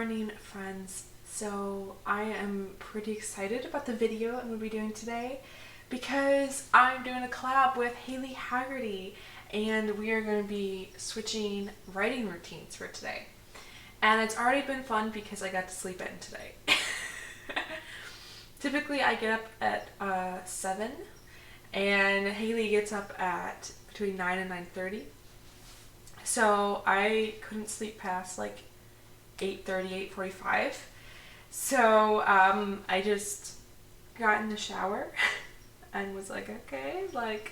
morning, friends. So I am pretty excited about the video I'm going to be doing today because I'm doing a collab with Hayley Haggerty and we are going to be switching writing routines for today. And it's already been fun because I got to sleep in today. Typically I get up at 7 and Hayley gets up at between 9 and 9:30. So I couldn't sleep past like 8:30, 8:45. So I just got in the shower and was like, okay, like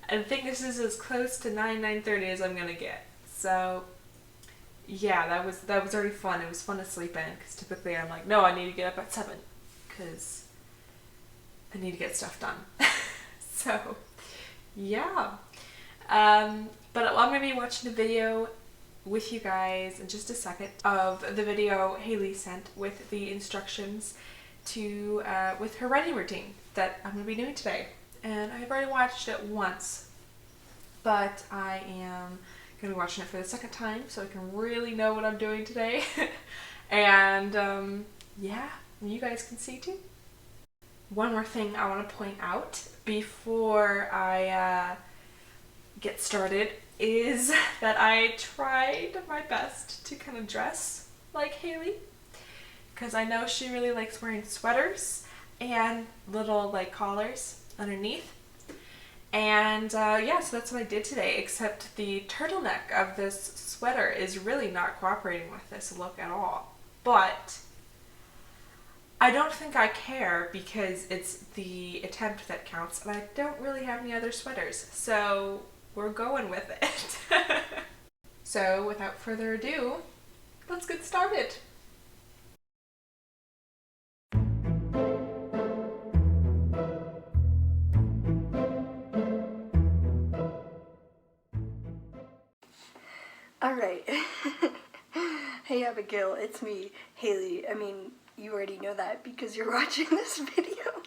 I think this is as close to 9:30 as I'm gonna get. So yeah, that was already fun. It was fun to sleep in because typically I'm like, no, I need to get up at 7 because I need to get stuff done. So yeah. But I'm going to be watching the video with you guys in just a second of the video Hayley sent with the instructions to with her writing routine that I'm going to be doing today. And I've already watched it once, but I am going to be watching it for the second time so I can really know what I'm doing today. And yeah, you guys can see too. One more thing I want to point out before I get started is that I tried my best to kind of dress like Hayley because I know she really likes wearing sweaters and little like collars underneath. And yeah, so that's what I did today, except the turtleneck of this sweater is really not cooperating with this look at all. But I don't think I care because it's the attempt that counts and I don't really have any other sweaters, so we're going with it. So without further ado, let's get started. Alright. Hey Abigail, it's me, Hayley. I mean, you already know that because you're watching this video.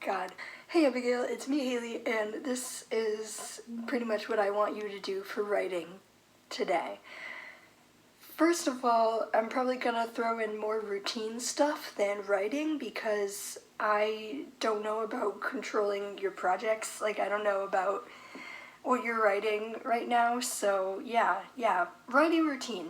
God. Hey Abigail, it's me, Hayley, and this is pretty much what I want you to do for writing today. First of all, I'm probably gonna throw in more routine stuff than writing because I don't know about controlling your projects. Like, I don't know about what you're writing right now, so yeah, writing routine.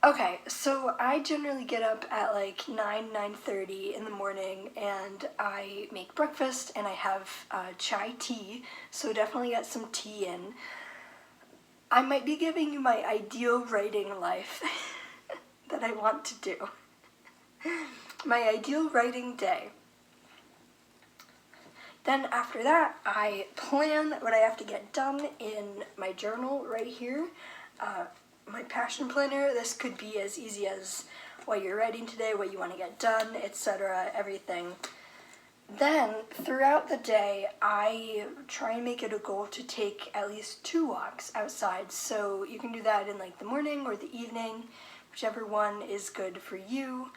Okay, so I generally get up at like 9:30 in the morning and I make breakfast and I have chai tea, so definitely get some tea in. I might be giving you my ideal writing life that I want to do. My ideal writing day. Then after that, I plan what I have to get done in my journal right here. My passion planner. This could be as easy as what you're writing today, what you want to get done, etc., everything. Then, throughout the day, I try and make it a goal to take at least 2 walks outside. So you can do that in like the morning or the evening, whichever one is good for you.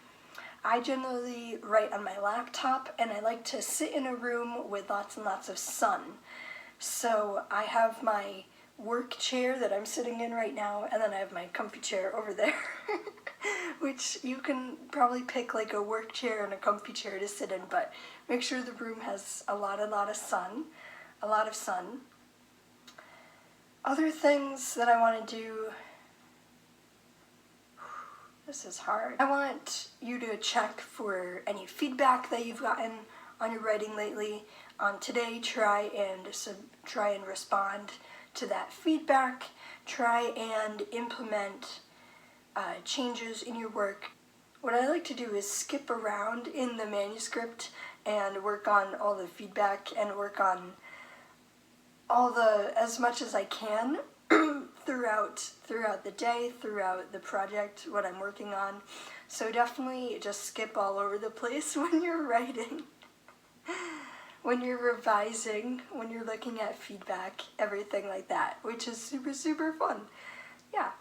I generally write on my laptop, and I like to sit in a room with lots and lots of sun. So I have my work chair that I'm sitting in right now, and then I have my comfy chair over there, which you can probably pick like a work chair and a comfy chair to sit in, but make sure the room has a lot of sun, a lot of sun. Other things that I want to do, this is hard. I want you to check for any feedback that you've gotten on your writing lately. Today, try and respond to that feedback. Try and implement changes in your work. What I like to do is skip around in the manuscript and work on all the feedback and work on as much as I can throughout the day, throughout the project, what I'm working on. So definitely just skip all over the place when you're writing. When you're revising, when you're looking at feedback, everything like that, which is super, super fun. Yeah.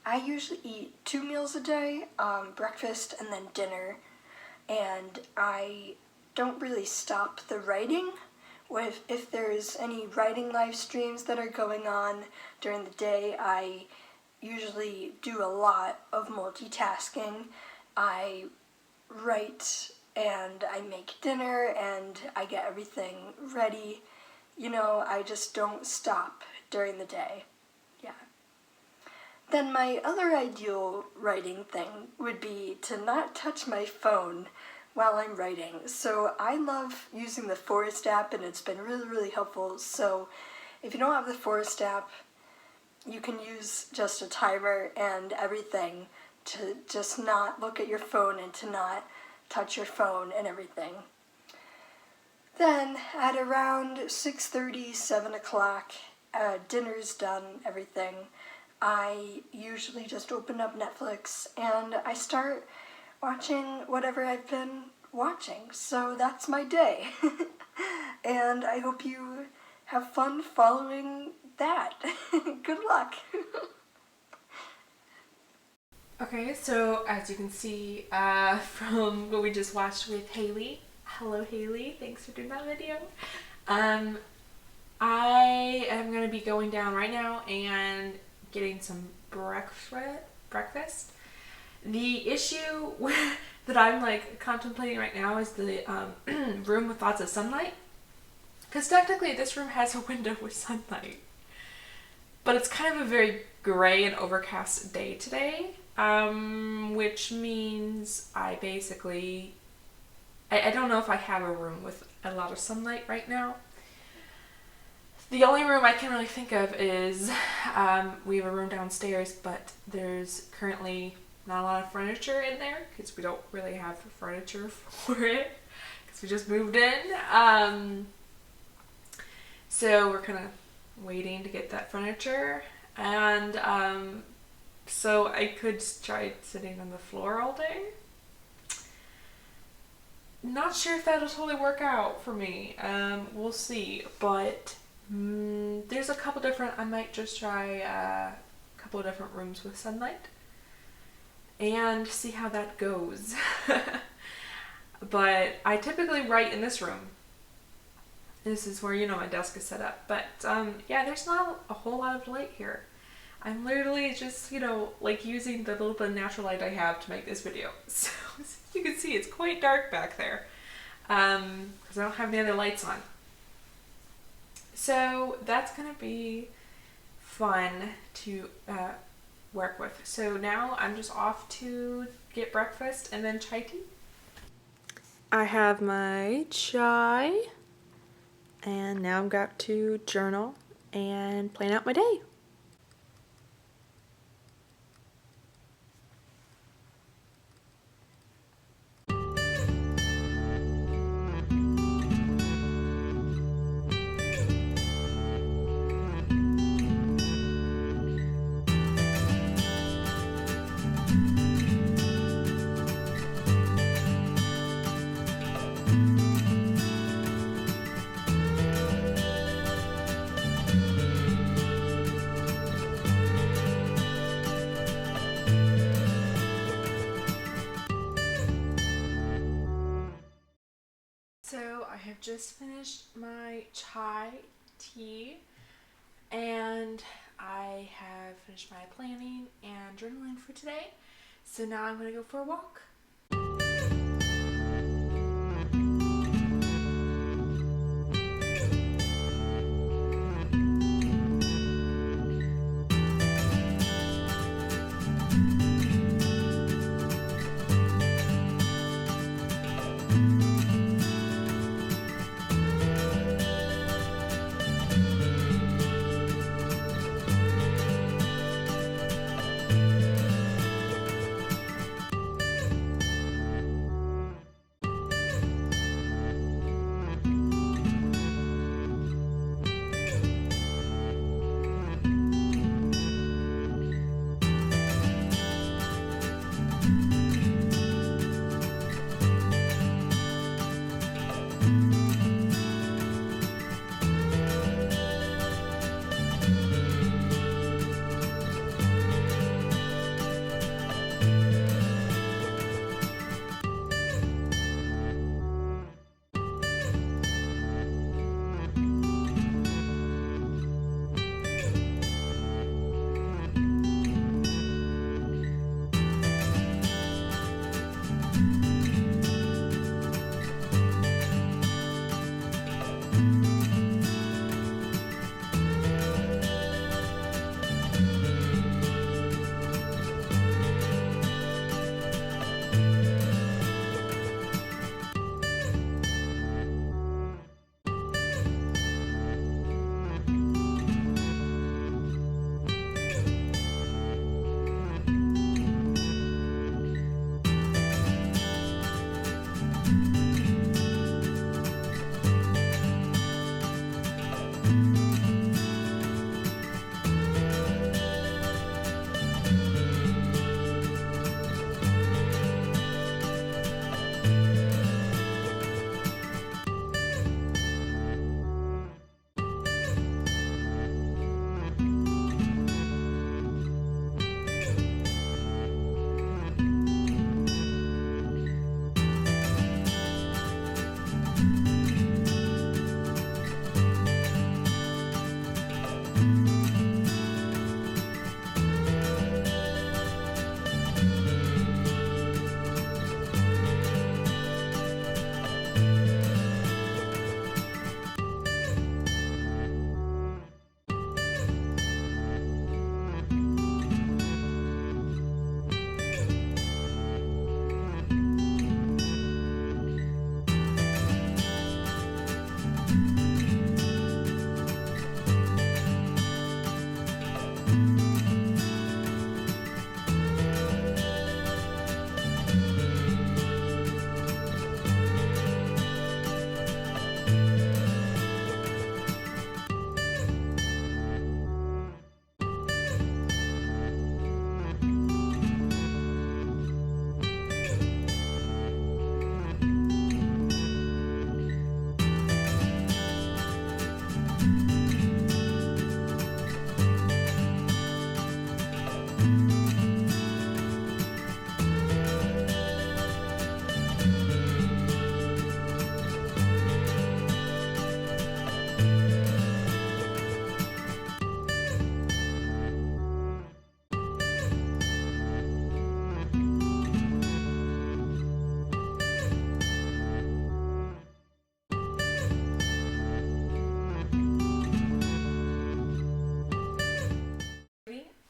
I usually eat 2 meals a day, breakfast and then dinner, and I don't really stop the writing. If there's any writing live streams that are going on during the day, I usually do a lot of multitasking. I write and I make dinner and I get everything ready. You know, I just don't stop during the day. Yeah. Then my other ideal writing thing would be to not touch my phone while I'm writing. So I love using the Forest app, and it's been really, really helpful. So if you don't have the Forest app, you can use just a timer and everything to just not look at your phone and to not touch your phone and everything. Then at around 6:30, 7 o'clock, dinner's done, everything, I usually just open up Netflix and I start watching whatever I've been watching. So that's my day. And I hope you have fun following that. Good luck. Okay, so as you can see from what we just watched with Hayley, hello Hayley, thanks for doing that video. I am going to be going down right now and getting some breakfast. The issue that I'm like contemplating right now is the room with lots of sunlight. Because technically this room has a window with sunlight. But it's kind of a very gray and overcast day today. Which means I don't know if I have a room with a lot of sunlight right now. The only room I can really think of is, we have a room downstairs, but there's currently not a lot of furniture in there because we don't really have furniture for it because we just moved in. So we're kind of waiting to get that furniture, and so I could try sitting on the floor all day. Not sure if that'll totally work out for me. We'll see, but there's a couple different, I might just try a couple of different rooms with sunlight and see how that goes. But I typically write in this room. This is where, my desk is set up. But yeah, there's not a whole lot of light here. I'm literally just, like using the little bit of natural light I have to make this video. So as you can see, it's quite dark back there because I don't have any other lights on. So that's going to be fun to work with. So now I'm just off to get breakfast and then chai tea. I have my chai and now I've got to journal and plan out my day. So I have just finished my chai tea and I have finished my planning and journaling for today. So now I'm going to go for a walk.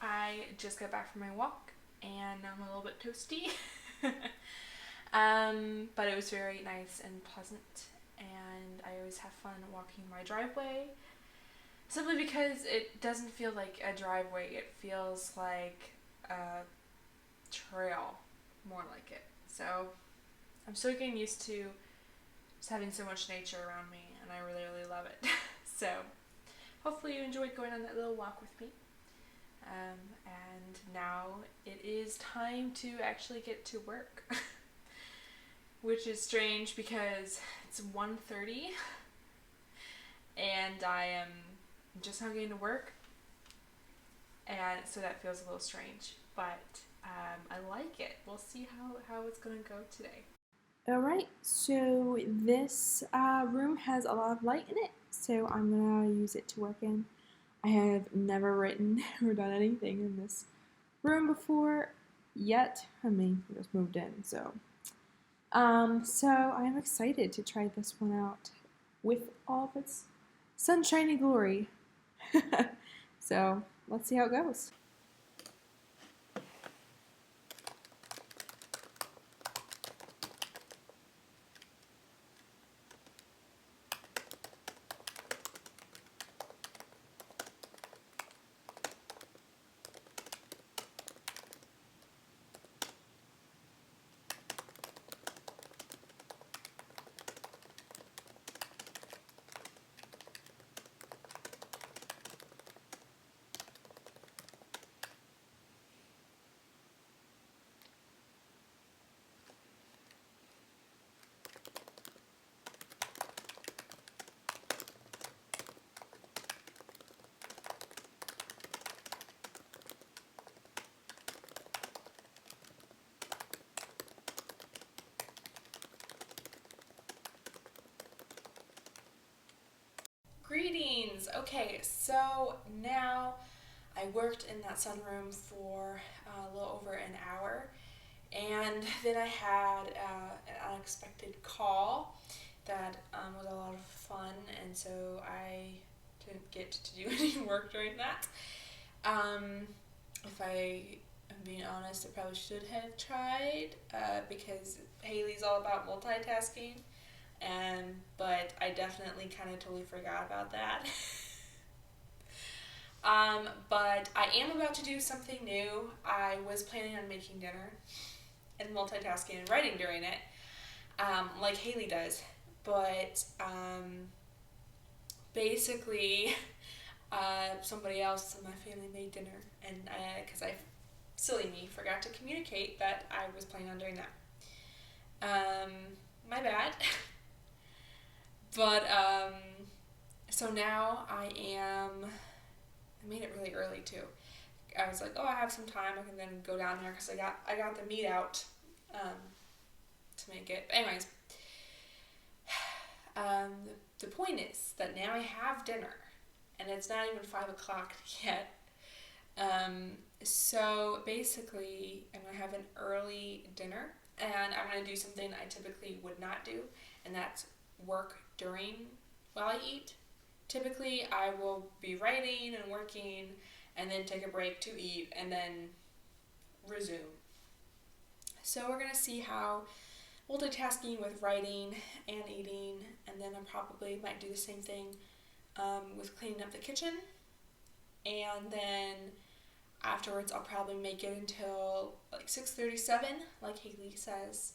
I just got back from my walk and I'm a little bit toasty. But it was very nice and pleasant, and I always have fun walking my driveway simply because it doesn't feel like a driveway, it feels like a trail, more like it. So I'm still getting used to just having so much nature around me, and I really, really love it. So hopefully you enjoyed going on that little walk with me. And now it is time to actually get to work, which is strange because it's 1:30 and I am just now getting to work, and so that feels a little strange, but I like it. We'll see how it's going to go today. Alright, so this room has a lot of light in it, so I'm going to use it to work in. I have never written or done anything in this room before yet. I mean, I just moved in, so I'm excited to try this one out with all of its sunshiny glory. So let's see how it goes. Greetings! Okay, so now I worked in that sunroom for a little over an hour, and then I had an unexpected call that was a lot of fun, and so I didn't get to do any work during that. If I am being honest, I probably should have tried because Hayley's all about multitasking. But I definitely kind of totally forgot about that. But I am about to do something new. I was planning on making dinner and multitasking and writing during it, like Hayley does. But basically, somebody else in my family made dinner, and because silly me, forgot to communicate that I was planning on doing that. My bad. But, so now I made it really early too. I was like, oh, I have some time, I can then go down there, because I got the meat out, to make it. But anyways, the point is that now I have dinner, and it's not even 5 o'clock yet. So basically, I'm going to have an early dinner, and I'm going to do something I typically would not do, and that's work while I eat. Typically, I will be writing and working, and then take a break to eat, and then resume. So we're going to see how multitasking with writing and eating, and then I probably might do the same thing with cleaning up the kitchen, and then afterwards I'll probably make it until like 6:37, like Hayley says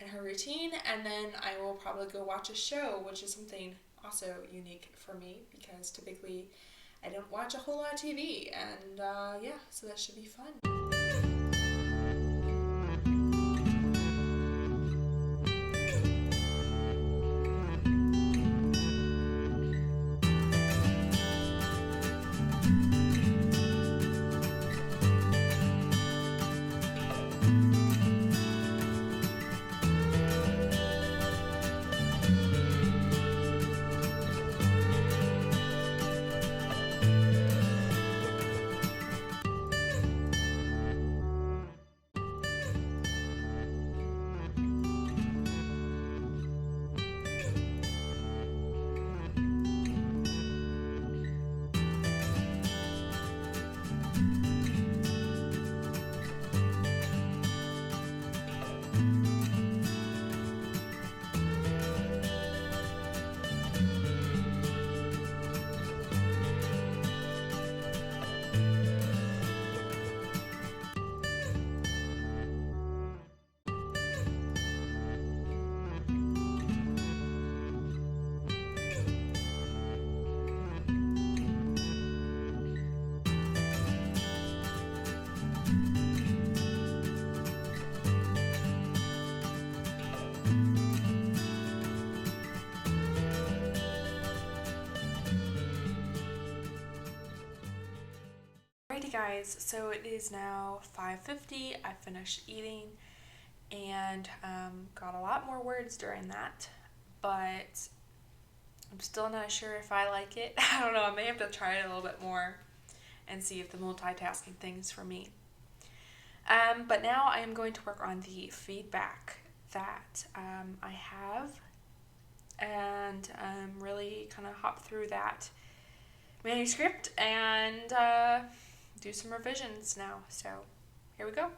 in her routine, and then I will probably go watch a show, which is something also unique for me because typically I don't watch a whole lot of TV, and yeah, so that should be fun. guys, so it is now 5:50. I finished eating and got a lot more words during that, but I'm still not sure if I like it. I don't know, I may have to try it a little bit more and see if the multitasking thing's for me. But now I am going to work on the feedback that I have and really kind of hop through that manuscript and do some revisions now. So here we go.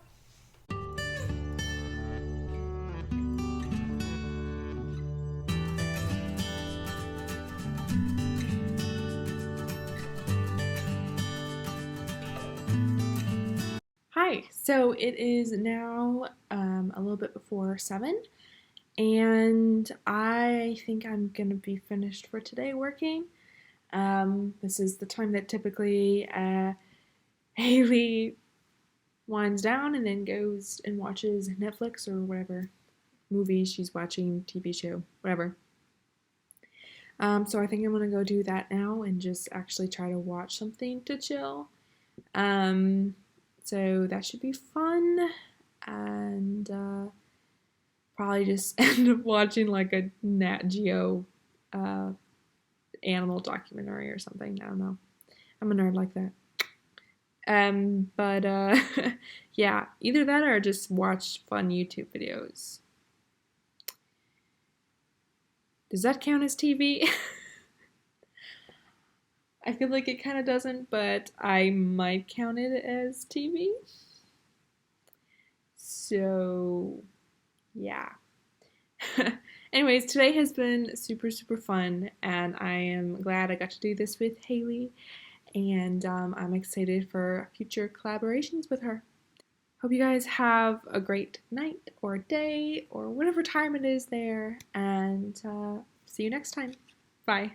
Hi, so it is now a little bit before 7, and I think I'm gonna be finished for today working. This is the time that typically Hayley winds down and then goes and watches Netflix or whatever movie she's watching, TV show, whatever. So I think I'm gonna go do that now and just actually try to watch something to chill. So that should be fun, and probably just end up watching like a Nat Geo animal documentary or something. I don't know. I'm a nerd like that. But yeah, either that or just watch fun YouTube videos. Does that count as TV? I feel like it kind of doesn't, but I might count it as TV. So, yeah. Anyways, today has been super, super fun, and I am glad I got to do this with Hayley, and I'm excited for future collaborations with her. Hope you guys have a great night or day or whatever time it is there, and see you next time. Bye.